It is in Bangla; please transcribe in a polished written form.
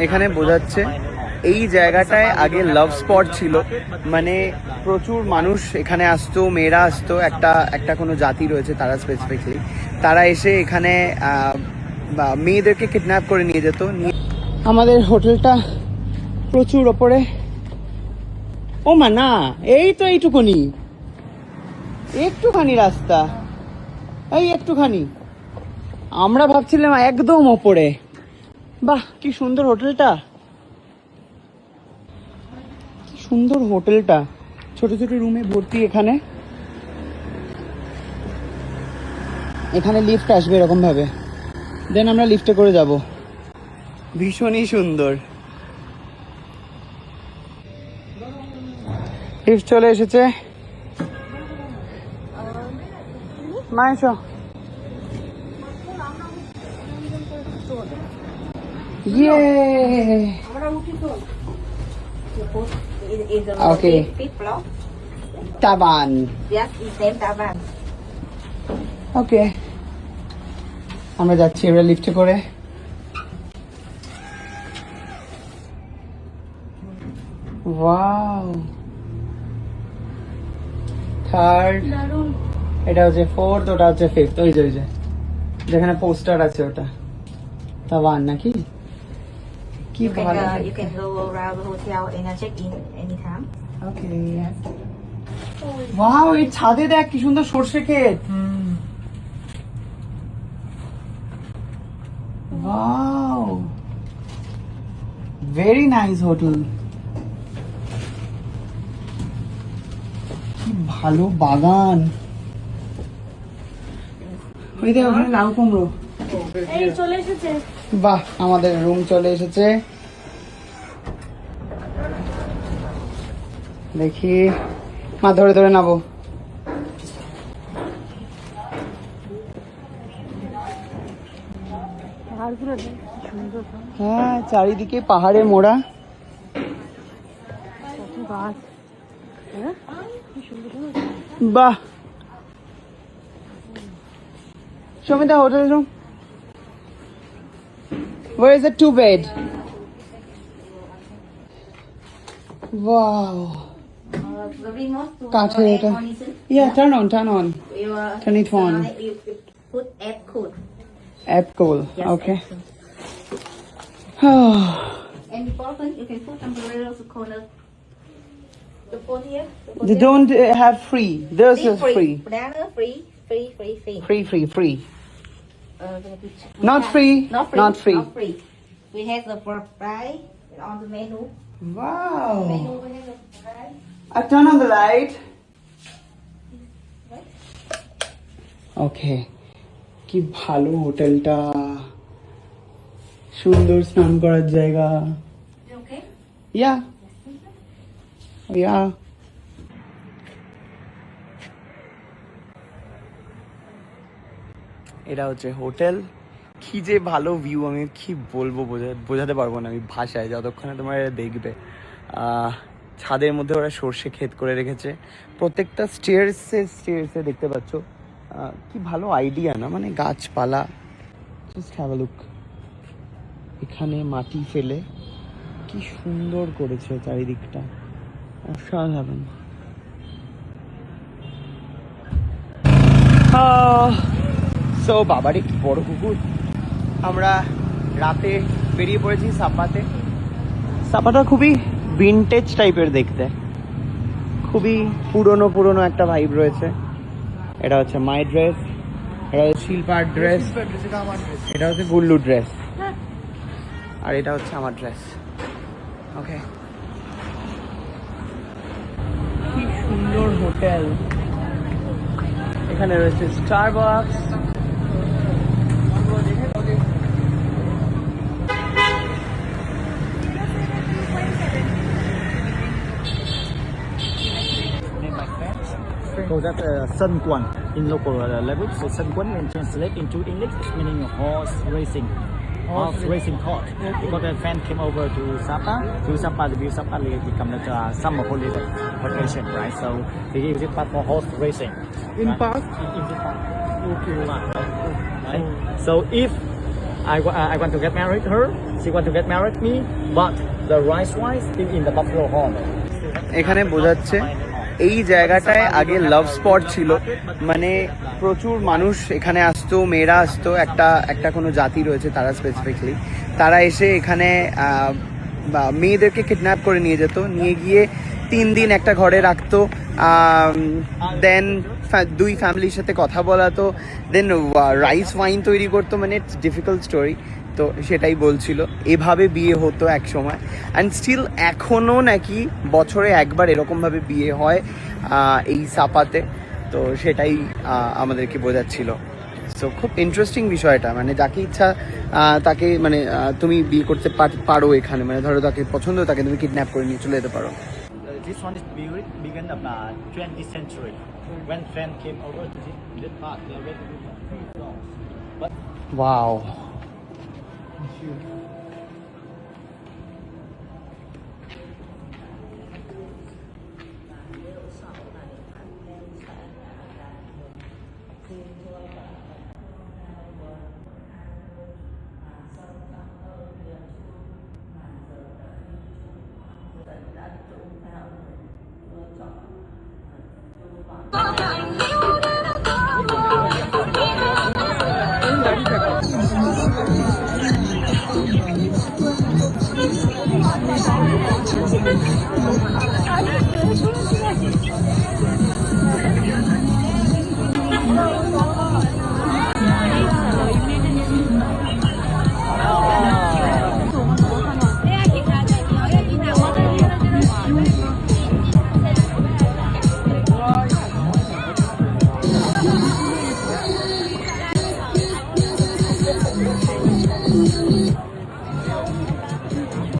এখানে বোঝাচ্ছে এই জায়গাটায় আগে লাভ স্পট ছিল, মানে প্রচুর মানুষ এখানে আসতো, মেয়েরা আসতো, একটা কোনো জাতি রয়েছে তারা স্পেসিফিকলি, তারা এসে এখানে মেয়েদেরকে কিডন্যাপ করে নিয়ে যেত। আমাদের হোটেলটা প্রচুর ওপরে। ও মা না, এই তো এইটুকুনি, একটুখানি রাস্তা, এই একটুখানি। আমরা ভাবছিলাম একদম ওপরে। বাহ, কি সুন্দর হোটেলটা, কি সুন্দর হোটেলটা, ছোট ছোট রুমে ভর্তি। এখানে এখানে লিফট আসবে এরকম ভাবে, দেন আমরা লিফটে করে যাব। ভীষণই সুন্দর। লিফট চলে এসেছে। মাংস ইয়ে ওকে তাবান। Yes, it's named Taban. ওকে, আমরা যাচ্ছি এবার লিফটে করে। ওয়াও, থার্ড, এটা হচ্ছে ফোর্থ, ওটা হচ্ছে ফিফথ। ওই যে যেখানে পোস্টার আছে ওটা তাবান নাকি? কি ভালো। You can go around the hotel and check in anytime. Okay, wow, এই ছাদে দেখ কি সুন্দর সরষে ক্ষেত। Wow, very nice hotel. কি ভালো বাগান। ওই দেখ ওখানে লাউ কুমড়ো। এই চলে এসেছে। বাহ, আমাদের রুম চলে এসেছে। দেখি, মা ধরে ধরে নাবো। হ্যাঁ, চারিদিকে পাহাড়ে মোড়া। বাহ, show me the hotel room. Where is the 2 bed? Wow. The remote to কাঠের এটা। on is Yeah, turn on. you Turn it on. You put app code. App cool. Yes, Okay. app code. And the bottom you can put umbrella to corner. The phone here. They don't have free. Theirs is free. Banana free. Free. Let me check. Not free. Not free. Not free. Not free. We have the price on the menu. Wow. Menu we have the price. I turn on the light. Okay. কি ভালো হোটেলটা, সুন্দর স্নান করার জায়গা। You okay? Yeah. Yeah. এটা হচ্ছে হোটেল। কি যে ভালো ভিউ, আমি কি বলবো, বোঝাতে পারবো না আমি ভাষায়, যতক্ষণে তোমরা এটা দেখবে। ছাদের মধ্যে ওরা সর্ষে ক্ষেত করে রেখেছে, প্রত্যেকটা স্টেয়ারসে দেখতে পাচ্ছ। কি ভালো আইডিয়া না, মানে গাছপালা। Just have a look. এখানে মাটি ফেলে কি সুন্দর করেছে চারিদিকটা, অসাধারণ। সো বাবারে কি বড় কুকুর। আমরা রাতে বেরিয়ে পড়েছি সাপাতে। সাপাটা খুবই ভিনটেজ টাইপের দেখতে, খুবই পুরনো একটা ভাইব রয়েছে। এটা হচ্ছে মাই ড্রেস, এটা হচ্ছে শিল্পার ড্রেস, এটা হচ্ছে গুল্লু ড্রেস, আর এটা হচ্ছে আমার ড্রেস। ওকে, কি সুন্দর হোটেল। এখানে রয়েছে Starbucks. So that's Sun Quan in local language. So Sun Quan can translate into English, it's meaning horse racing. Horse racing court. Because the fan came over to Sapa. To Sapa, the view Sapa become like a summer holiday vacation, right? So they use it for horse racing. In right? park? In the park. Okay. Right? So if I want to get married her. She want to get married me, but the rice wine still in the Buffalo Hall. এখানে বোঝাচ্ছে এই জায়গাটায় আগে লাভ স্পট ছিল, মানে প্রচুর মানুষ এখানে আসতো, মেয়েরা আসতো, একটা কোনো জাতি রয়েছে তারা স্পেসিফিকলি, তারা এসে এখানে মেয়েদেরকে কিডন্যাপ করে নিয়ে যেত, নিয়ে গিয়ে 3 দিন একটা ঘরে রাখতো, দেন 2 ফ্যামিলির সাথে কথা বলাতো, দেন রাইস ওয়াইন তৈরি করতো, মানে ইটস ডিফিকাল্ট স্টোরি। তো সেটাই বলছিল, এভাবে বিয়ে হতো এক সময়, অ্যান্ড স্টিল এখনও নাকি বছরে একবার এরকমভাবে বিয়ে হয় এই সাপাতে। তো সেটাই আমাদেরকে বোঝাচ্ছিল। সো খুব ইন্টারেস্টিং বিষয়টা, মানে যাকে ইচ্ছা তাকে, মানে তুমি বিয়ে করতে পারো এখানে, মানে ধরো তাকে পছন্দ, তাকে তুমি কিডন্যাপ করে নিয়ে চলে যেতে পারো। This one is began of the 20th century when French came over to this part. They went to the free floors. But wow, Thank you.